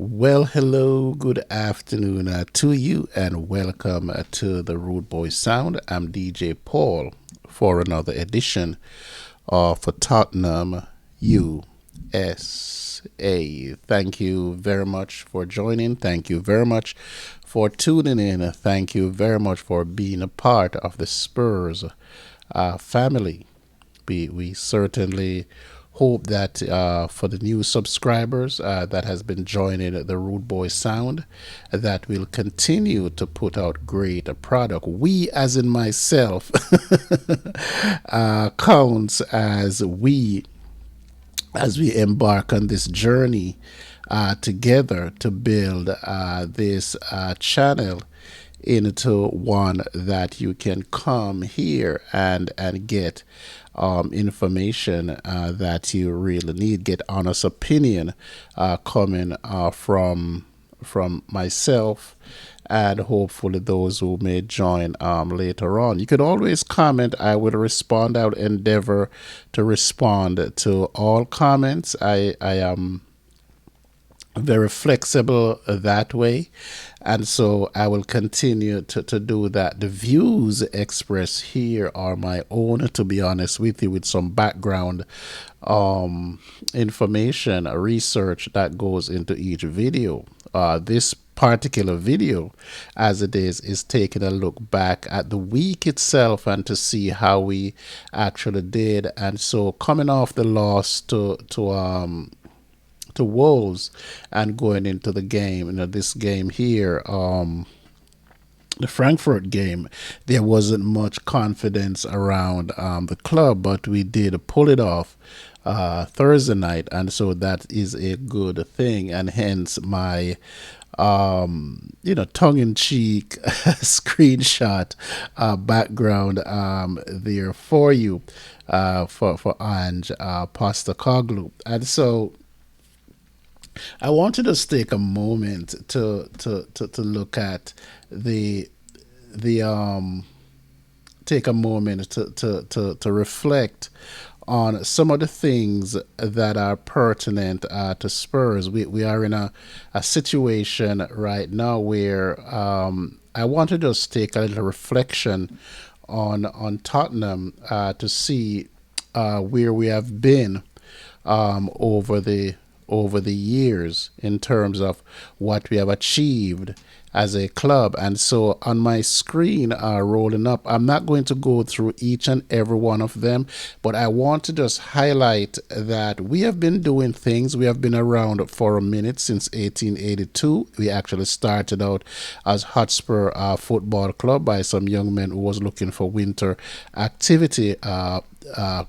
Well, hello, good afternoon to you, and welcome to the Rude Boy Sound. I'm DJ Paul for another edition of Tottenham USA. Thank you very much for joining. Thank you very much for tuning in. Thank you very much for being a part of the Spurs family. We certainly hope that for the new subscribers that has been joining the Rude Boy Sound, that will continue to put out great product. We, as in myself, counts as we embark on this journey together to build this channel into one that you can come here and get information that you really need, get honest opinion coming from myself and hopefully those who may join later on. You could always comment. I will respond. I will endeavor to respond to all comments. I am very flexible that way, and so I will continue to do that. The views expressed here are my own, to be honest with you, with some background information research that goes into each video. This particular video, as it is taking a look back at the week itself and to see how we actually did. And so coming off the loss to Wolves and going into the game, this game here, the Frankfurt game, there wasn't much confidence around the club, but we did pull it off Thursday night, and so that is a good thing, and hence my tongue-in-cheek screenshot background there for you for Ange Postacoglu. And so I want to just take a moment to look at the take a moment to reflect on some of the things that are pertinent to Spurs. We are in a situation right now where I want to just take a little reflection on Tottenham to see where we have been over the years in terms of what we have achieved as a club. And so on my screen rolling up, I'm not going to go through each and every one of them, but I want to just highlight that we have been doing things. We have been around for a minute, since 1882. We actually started out as Hotspur Football Club by some young men who was looking for winter activity,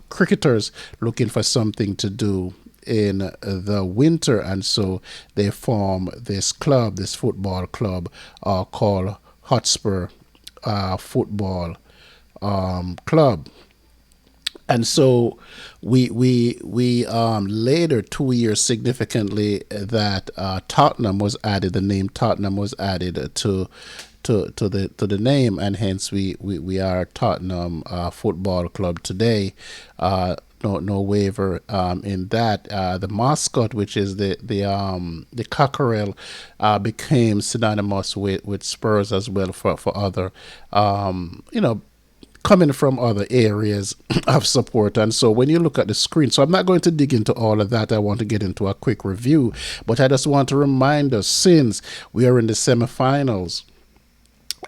cricketers looking for something to do in the winter, and so they form this club, this football club called Hotspur Football Club. And so we later, 2 years significantly, that Tottenham was added. The name Tottenham was added to the name, and hence we are Tottenham Football Club today. No waiver in that. The mascot, which is the cockerel, became synonymous with Spurs as well for other coming from other areas of support. And so when you look at the screen, so I'm not going to dig into all of that. I want to get into a quick review, but I just want to remind us, since we are in the semifinals,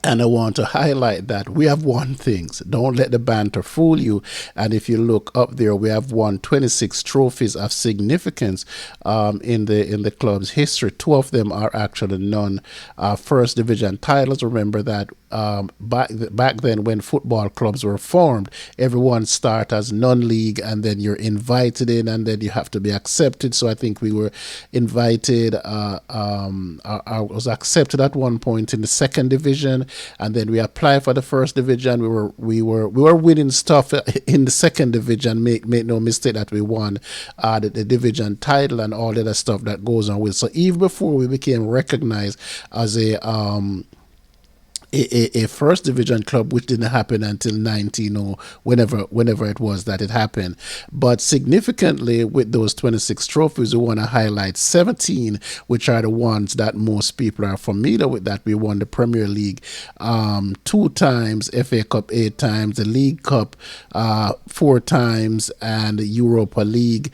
and I want to highlight that we have won things. Don't let the banter fool you. And if you look up there, we have won 26 trophies of significance in the club's history. Two of them are actually first division titles. Remember that back then, when football clubs were formed, everyone start as non-league, and then you're invited in, and then you have to be accepted. So I think we were invited. I was accepted at one point in the second division, and then we applied for the first division. We were winning stuff in the second division. Make no mistake that we won the division title and all the other stuff that goes on with. So even before we became recognized as a first division club, which didn't happen until 19 or whenever it was that it happened. But significantly, with those 26 trophies, we want to highlight 17, which are the ones that most people are familiar with. That we won the Premier League 2 times, FA Cup 8 times, the League Cup 4 times, and the Europa League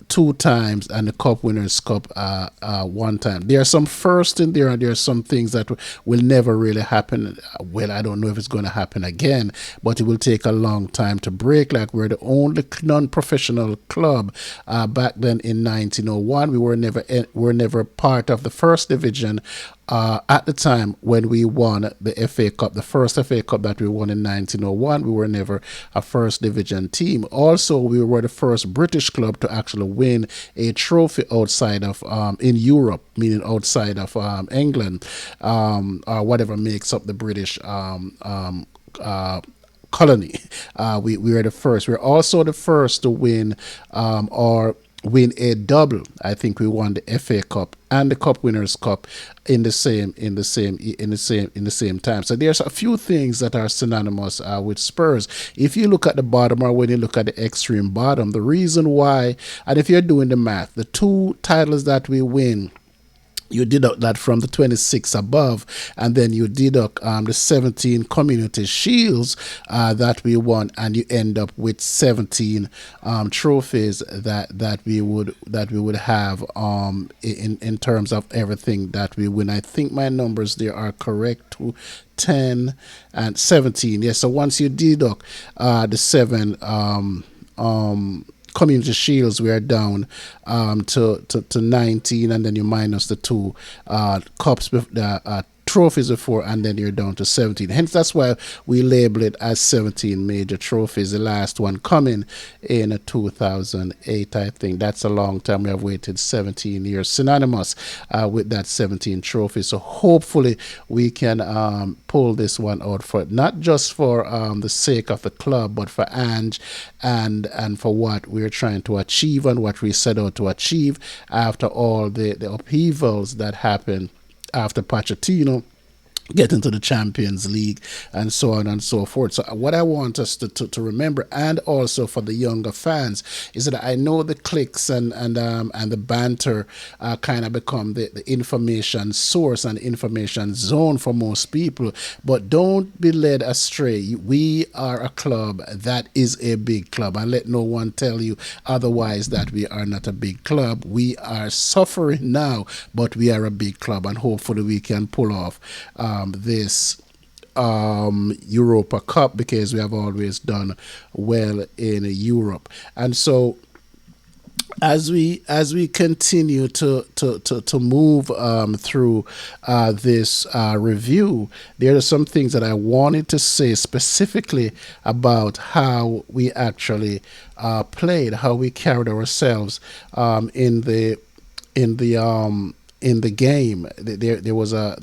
2 times, and the Cup Winners' Cup 1 time. There are some firsts in there, and there are some things that will never really happen. Well, I don't know if it's going to happen again, but it will take a long time to break. Like, we're the only non-professional club back then in 1901. We were never part of the first division. At the time when we won the FA Cup, the first FA Cup that we won in 1901, we were never a first division team. Also, we were the first British club to actually win a trophy outside of in Europe, meaning outside of England, or whatever makes up the British colony. We were the first. We're also the first to win a double. I think we won the FA Cup and the Cup Winners' Cup in the same time. So there's a few things that are synonymous with Spurs. If you look at the bottom, or when you look at the extreme bottom, the reason why, and if you're doing the math, the 2 titles that we win, you deduct that from the 26 above, and then you deduct the 17 community shields that we won, and you end up with 17 trophies that we would have in terms of everything that we win. I think my numbers there are correct to 10 and 17. Yes, so once you deduct the 7 community shields, we are down to 19, and then you minus the 2 cups, trophies before, and then you're down to 17. Hence, that's why we label it as 17 major trophies. The last one coming in 2008, I think. That's a long time. We have waited 17 years, synonymous with that 17 trophies. So hopefully we can pull this one out, for not just for the sake of the club, but for Ange and for what we're trying to achieve and what we set out to achieve after all the upheavals that happened after Pochettino get into the Champions League and so on and so forth. So what I want us to remember, and also for the younger fans, is that I know the clicks and the banter kind of become the information source and information zone for most people, but don't be led astray. We are a club that is a big club, and let no one tell you otherwise, that we are not a big club. We are suffering now, but we are a big club, and hopefully we can pull off this Europa Cup, because we have always done well in Europe. And so as we continue to move through this review, there are some things that I wanted to say specifically about how we actually played, how we carried ourselves in the game. There was a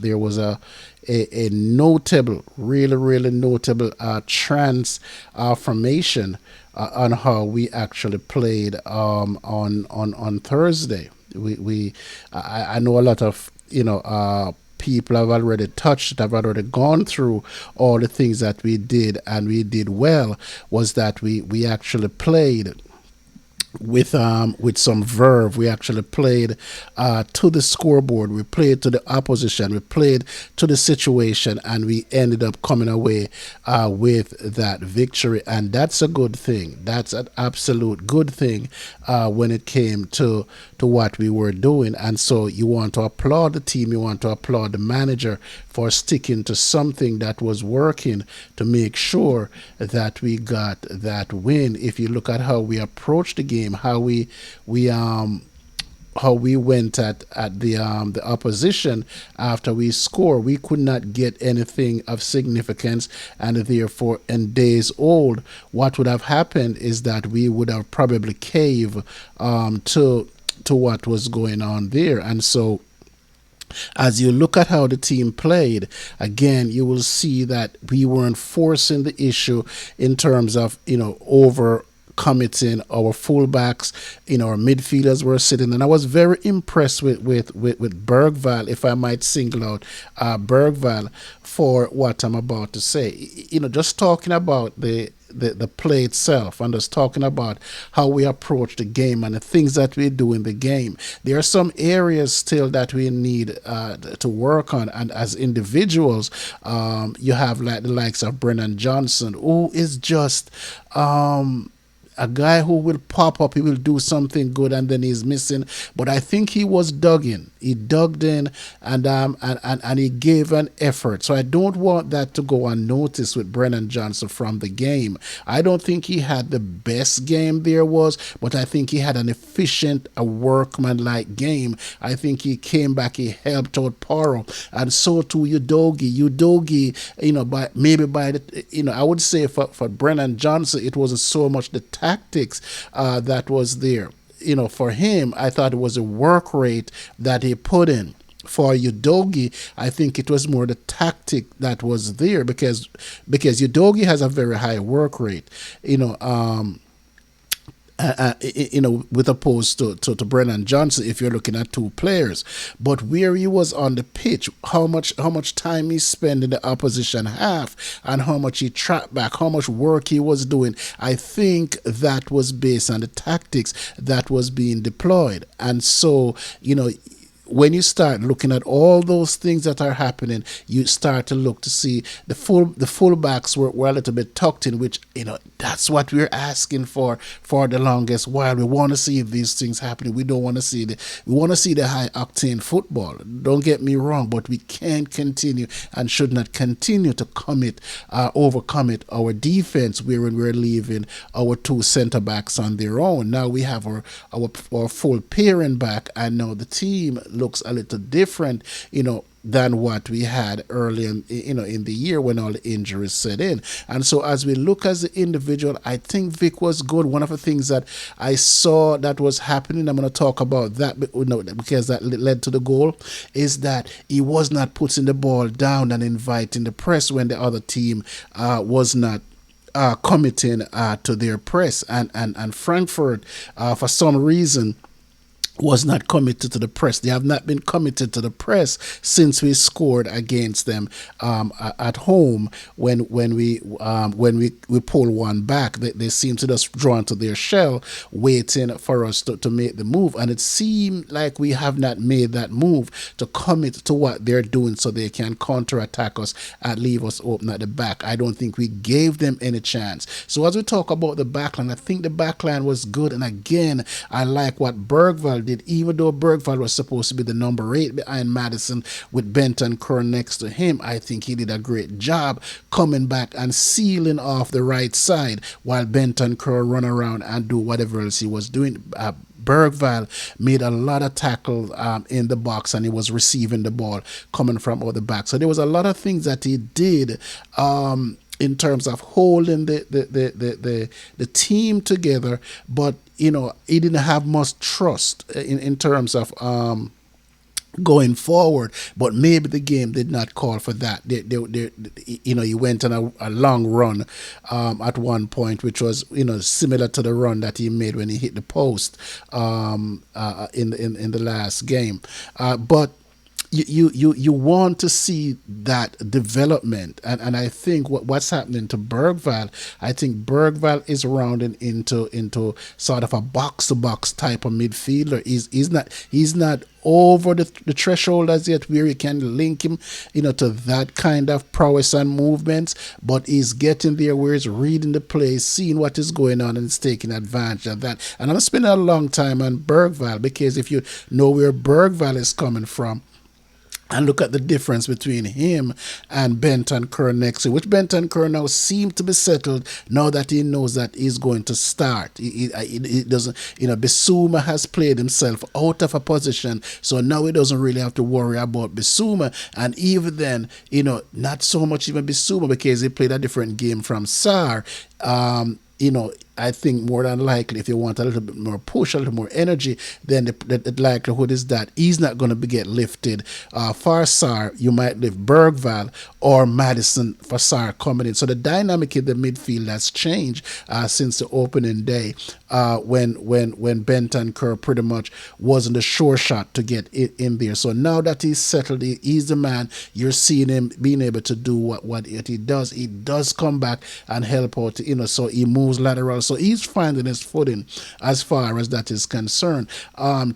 notable, really notable transformation on how we actually played on Thursday. I know a lot of people have already touched, have already gone through all the things that we did, and we did well. Was that we actually played with some verve. We actually played to the scoreboard. We played to the opposition. We played to the situation, and we ended up coming away with that victory. And that's a good thing. That's an absolute good thing when it came to what we were doing. And so you want to applaud the team. You want to applaud the manager for sticking to something that was working to make sure that we got that win. If you look at how we approached the game, how we went at the opposition after we score, we could not get anything of significance, and therefore, in days old, what would have happened is that we would have probably caved to what was going on there. And so as you look at how the team played, again, you will see that we weren't forcing the issue in terms of, over committing. Our fullbacks, our midfielders were sitting, and I was very impressed with Bergval, if I might single out Bergval for what I'm about to say. Just talking about the play itself and just talking about how we approach the game and the things that we do in the game. There are some areas still that we need to work on, and as individuals, you have like the likes of Brennan Johnson, who is just a guy who will pop up, he will do something good, and then he's missing. But I think he was dug in. He dug in, and he gave an effort. So I don't want that to go unnoticed with Brennan Johnson from the game. I don't think he had the best game there was, but I think he had an efficient, a workman-like game. I think he came back, he helped out Poro, and so too Udogi. Udogi, I would say for Brennan Johnson, it wasn't so much the tactics that was there. For him, I thought it was a work rate that he put in. For Udogi, I think it was more the tactic that was there, because Udogi has a very high work rate. With opposed to Brennan Johnson, if you're looking at two players. But where he was on the pitch, how much time he spent in the opposition half, and how much he tracked back, how much work he was doing, I think that was based on the tactics that was being deployed. And so, when you start looking at all those things that are happening, you start to look to see the fullbacks were a little bit tucked in, which that's what we're asking for the longest while. We want to see if these things happening. We don't want to see we want to see the high octane football. Don't get me wrong, but we can't continue and should not continue to overcome our defense, wherein we're leaving our two centre backs on their own. Now we have our full pairing back, and now the team looks a little different, than what we had early in the year when all the injuries set in. And so as we look as the individual, I think Vic was good. One of the things that I saw that was happening, I'm going to talk about that because that led to the goal, is that he was not putting the ball down and inviting the press when the other team was not committing to their press. And Frankfurt, for some reason, was not committed to the press. They have not been committed to the press since we scored against them at home when we pull one back. They seem to just draw into their shell, waiting for us to make the move. And it seemed like we have not made that move to commit to what they're doing so they can counterattack us and leave us open at the back. I don't think we gave them any chance. So as we talk about the backline, I think the backline was good. And again, I like what Bergval did, even though Bergval was supposed to be the number 8 behind Madison with Benton Kerr next to him. I think he did a great job coming back and sealing off the right side while Benton Kerr run around and do whatever else he was doing. Bergval made a lot of tackles in the box, and he was receiving the ball coming from out the back. So there was a lot of things that he did in terms of holding the team together, but he didn't have much trust in terms of going forward. But maybe the game did not call for that. He went on a long run at one point, which was similar to the run that he made when he hit the post in the last game. But you want to see that development, and I think what's happening to Bergval, I think Bergval is rounding into sort of a box to box type of midfielder. He's not over the threshold as yet where you can link him to that kind of prowess and movements, but he's getting there where he's reading the play, seeing what is going on, and is taking advantage of that. And I'm spending a long time on Bergval, because if you know where Bergval is coming from, and look at the difference between him and Benton Kerr next year, which Benton Kerr now seems to be settled now that he knows that he's going to start. He doesn't, Bissouma has played himself out of a position, so now he doesn't really have to worry about Bissouma. And even then, not so much even Bissouma, because he played a different game from Sarr. I think more than likely, if you want a little bit more push, a little more energy, then the likelihood is that he's not going to be get lifted. For Sar, you might lift Bergval or Madison for Sar coming in. So the dynamic in the midfield has changed since the opening day, when Bentancur pretty much wasn't a sure shot to get it in there. So now that he's settled, he's the man. You're seeing him being able to do what he does. He does come back and help out, so he moves lateral. So he's finding his footing as far as that is concerned.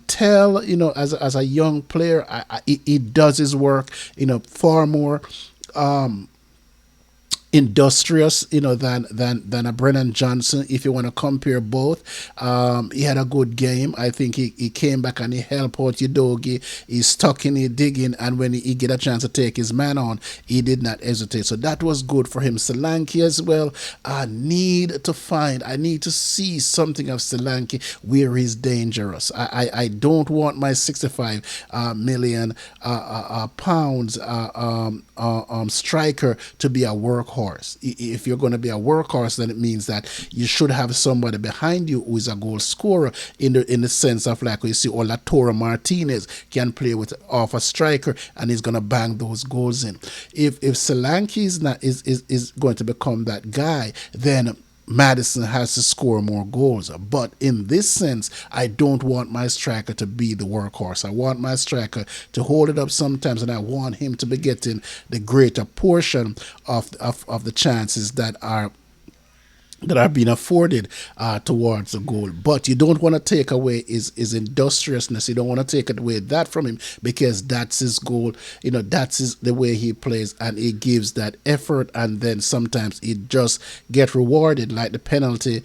Tell, as a young player, he does his work, far more industrious, than a Brennan Johnson. If you want to compare both, he had a good game. I think he came back and he helped out Udogie. He stuck in, he digging, and when he get a chance to take his man on, he did not hesitate. So that was good for him. Solanke as well. I need to see something of Solanke where he's dangerous. I don't want my 65 million pounds striker to be a workhorse. If you're going to be a workhorse, then it means that you should have somebody behind you who is a goal scorer, in the sense of, like you see, Olatora Martinez can play with off a striker and he's going to bang those goals in. If Solanke is going to become that guy, then Madison has to score more goals. But in this sense, I don't want my striker to be the workhorse. I want my striker to hold it up sometimes, and I want him to be getting the greater portion of the chances that are being afforded towards the goal. But you don't want to take away his industriousness. You don't want to take away that from him, because that's his goal. That's the way he plays, and he gives that effort, and then sometimes he just get rewarded. Like the penalty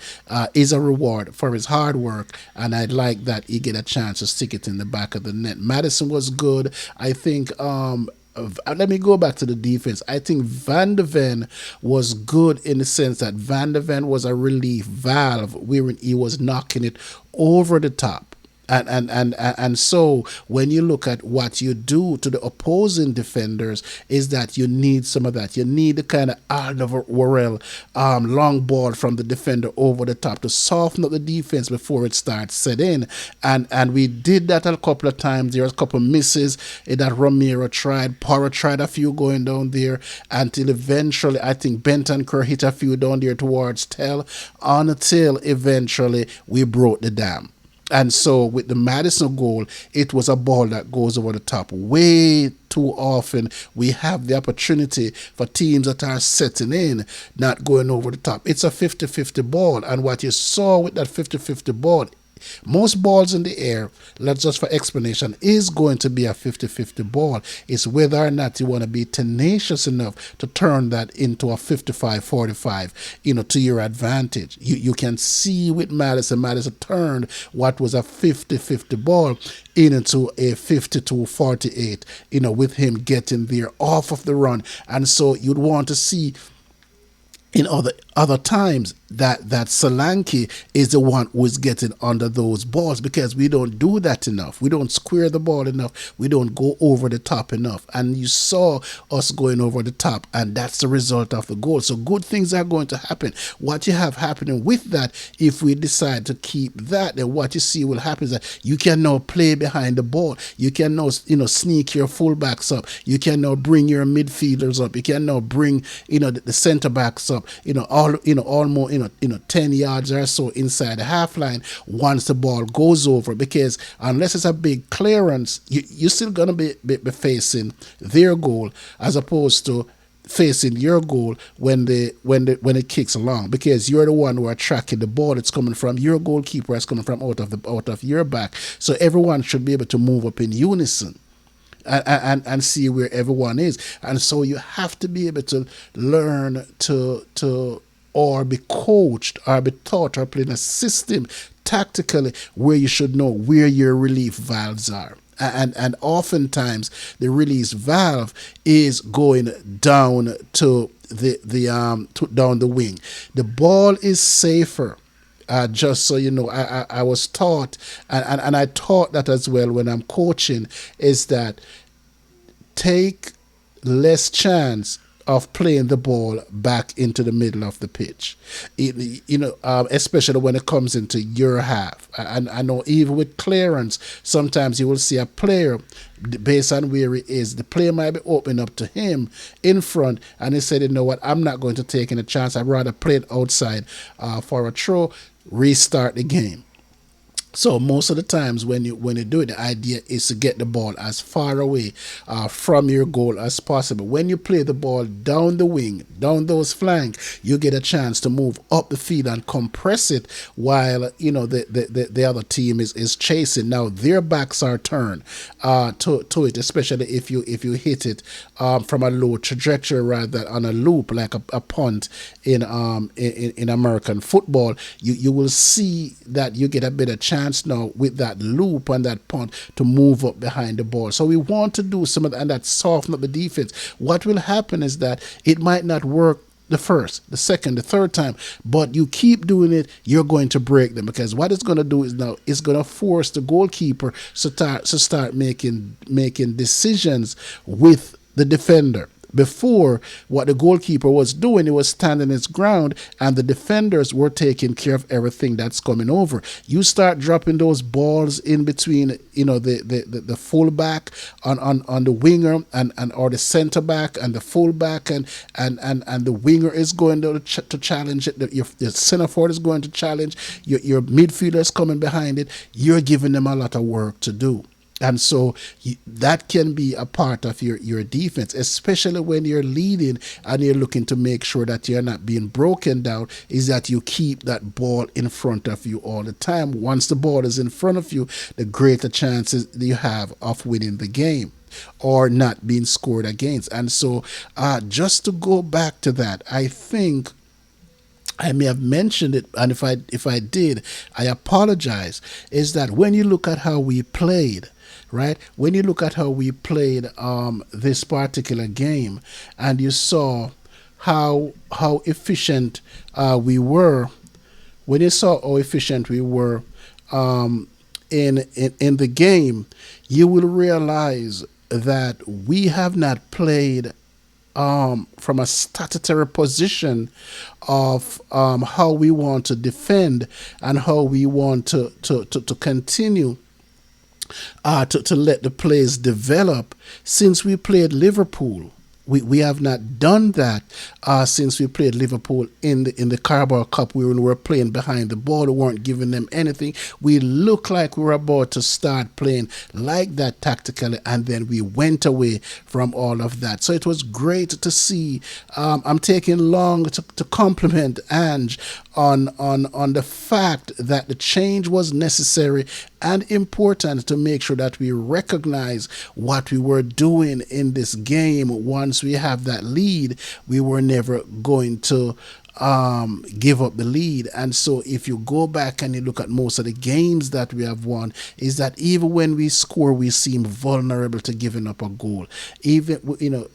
is a reward for his hard work, and I like that he get a chance to stick it in the back of the net. Madison was good. I think let me go back to the defense. I think Van de Ven was good in the sense that Van de Ven was a relief valve wherein he was knocking it over the top. And so when you look at what you do to the opposing defenders, is that you need some of that. You need the kind of Alderweireld long ball from the defender over the top to soften up the defense before it starts set in. And we did that a couple of times. There was a couple of misses that Romero tried. Porro tried a few going down there, until eventually I think Bentancur hit a few down there towards Tell, until eventually we broke the dam. And so with the Madison goal, it was a ball that goes over the top. Way too often we have the opportunity for teams that are setting in not going over the top. It's a 50-50 ball. And what you saw with that 50-50 ball, most balls in the air, let's just for explanation, is going to be a 50-50 ball. It's whether or not you want to be tenacious enough to turn that into a 55-45, to your advantage. You can see with Madison turned what was a 50-50 ball into a 52-48, with him getting there off of the run. And so you'd want to see in other times that Solanke is the one who is getting under those balls, because we don't do that enough. We don't square the ball enough. We don't go over the top enough. And you saw us going over the top, and that's the result of the goal. So good things are going to happen. What you have happening with that, if we decide to keep that, then what you see will happen is that you can now play behind the ball. You can now, sneak your fullbacks up. You can now bring your midfielders up. You can now bring, the center backs up. Almost 10 yards or so inside the half line once the ball goes over, because unless it's a big clearance, you're still gonna be facing their goal as opposed to facing your goal when it kicks along, because you're the one who are tracking the ball. It's coming from your goalkeeper. It's coming from out of your back. So everyone should be able to move up in unison. And see where everyone is. And so you have to be able to learn to or be coached or be taught or play in a system tactically where you should know where your relief valves are. And oftentimes the release valve is going down to down the wing. The ball is safer. Just so you know, I was taught, and I taught that as well when I'm coaching, is that take less chance of playing the ball back into the middle of the pitch. Especially when it comes into your half. And I know even with clearance, sometimes you will see a player, based on where he is, the player might be opening up to him in front, and he said, you know what, I'm not going to take any chance. I'd rather play it outside for a throw, restart the game. So most of the times when you do it, the idea is to get the ball as far away from your goal as possible. When you play the ball down the wing, down those flanks, you get a chance to move up the field and compress it while the other team is chasing. Now their backs are turned to it, especially if you hit it from a low trajectory rather than on a loop like a punt in American football. You will see that you get a better chance now with that loop and that punt to move up behind the ball. So we want to do some of that, and that soften up the defense. What will happen is that it might not work the first, the second, the third time, but you keep doing it, you're going to break them, because what it's going to do is now it's going to force the goalkeeper to start making decisions with the defender. Before, what the goalkeeper was doing, he was standing his ground, and the defenders were taking care of everything that's coming over. You start dropping those balls in between, the fullback on the winger and or the center back and the fullback and the winger is going to challenge it. Your center forward is going to challenge. Your midfielder is coming behind it. You're giving them a lot of work to do. And so that can be a part of your defense, especially when you're leading and you're looking to make sure that you're not being broken down, is that you keep that ball in front of you all the time. Once the ball is in front of you, the greater chances you have of winning the game or not being scored against. And so just to go back to that, I think I may have mentioned it, and if I did, I apologize, is that when you look at how we played, right? When you look at how we played this particular game, and you saw how efficient we were, when you saw how efficient we were in the game, you will realize that we have not played from a statutory position of how we want to defend and how we want to continue to let the plays develop since we played Liverpool. We have not done that since we played Liverpool in the Carabao Cup. We were playing behind the ball. We weren't giving them anything. We looked like we were about to start playing like that tactically, and then we went away from all of that. So it was great to see. I'm taking long to compliment Ange on the fact that the change was necessary and important to make sure that we recognize what we were doing in this game. Once we have that lead, we were never going to give up the lead. And so if you go back and you look at most of the games that we have won, is that even when we score, we seem vulnerable to giving up a goal. Even,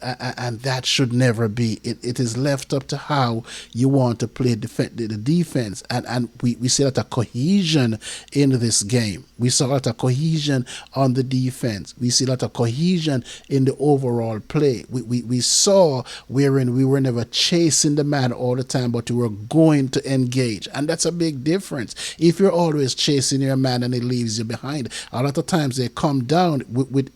and that should never be. It is left up to how you want to play the defense. And we see a lot of cohesion in this game. We saw a lot of cohesion on the defense. We see a lot of cohesion in the overall play. We saw wherein we were never chasing the man all the time, but we were going to engage. And that's a big difference. If you're always chasing your man and he leaves you behind, a lot of times they come down with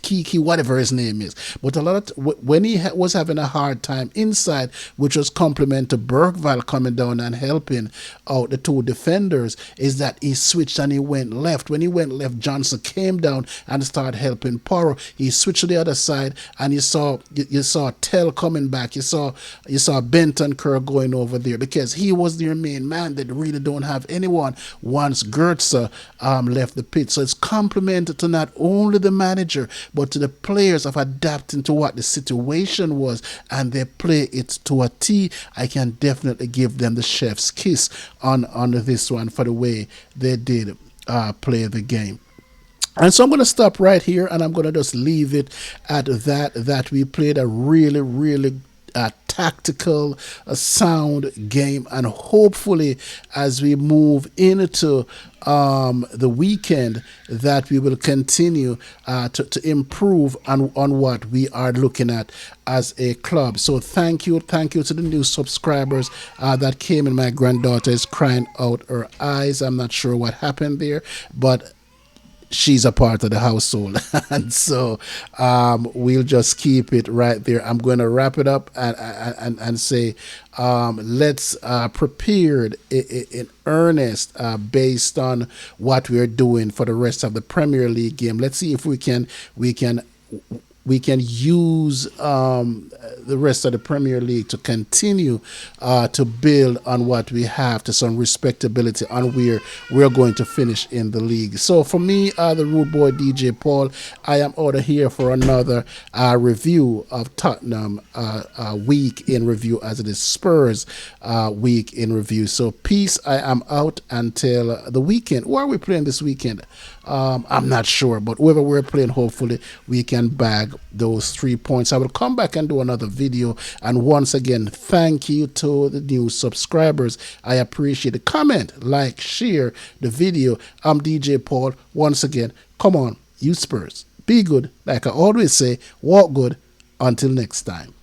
Kiki, whatever his name is. But a lot of when he was having a hard time inside, which was compliment to Bergvall coming down and helping out the two defenders, is that he switched and he went left. When he went left, Johnson came down and started helping Porro. He switched to the other side, and you saw Tell coming back. You saw Benton Kerr going over there because he was their main man. They really don't have anyone once Gertzer left the pitch. So it's compliment to not only the manager, but to the players of adapting to what the situation was, and they play it to a T. I can definitely give them the chef's kiss on this one for the way they did play the game. And so I'm going to stop right here, and I'm going to just leave it at that we played a really, really tactical, sound game, and hopefully, as we move into the weekend, that we will continue to improve on what we are looking at as a club. So thank you to the new subscribers that came in. My granddaughter is crying out her eyes. I'm not sure what happened there, but she's a part of the household. And so we'll just keep it right there. I'm going to wrap it up and say let's prepare in earnest based on what we're doing for the rest of the Premier League game. Let's see if we can use the rest of the Premier League to continue to build on what we have to some respectability on where we're going to finish in the league. So for me, the Rude Boy DJ Paul, I am out of here for another review of Tottenham week in review, as it is Spurs week in review. So peace. I am out until the weekend. Who are we playing this weekend? I'm not sure, but whoever we're playing, hopefully we can bag those 3 points. I will come back and do another video. And once again, thank you to the new subscribers. I appreciate it. Comment, like, share the video. I'm DJ Paul. Once again, come on, you Spurs. Be good. Like I always say, walk good. Until next time.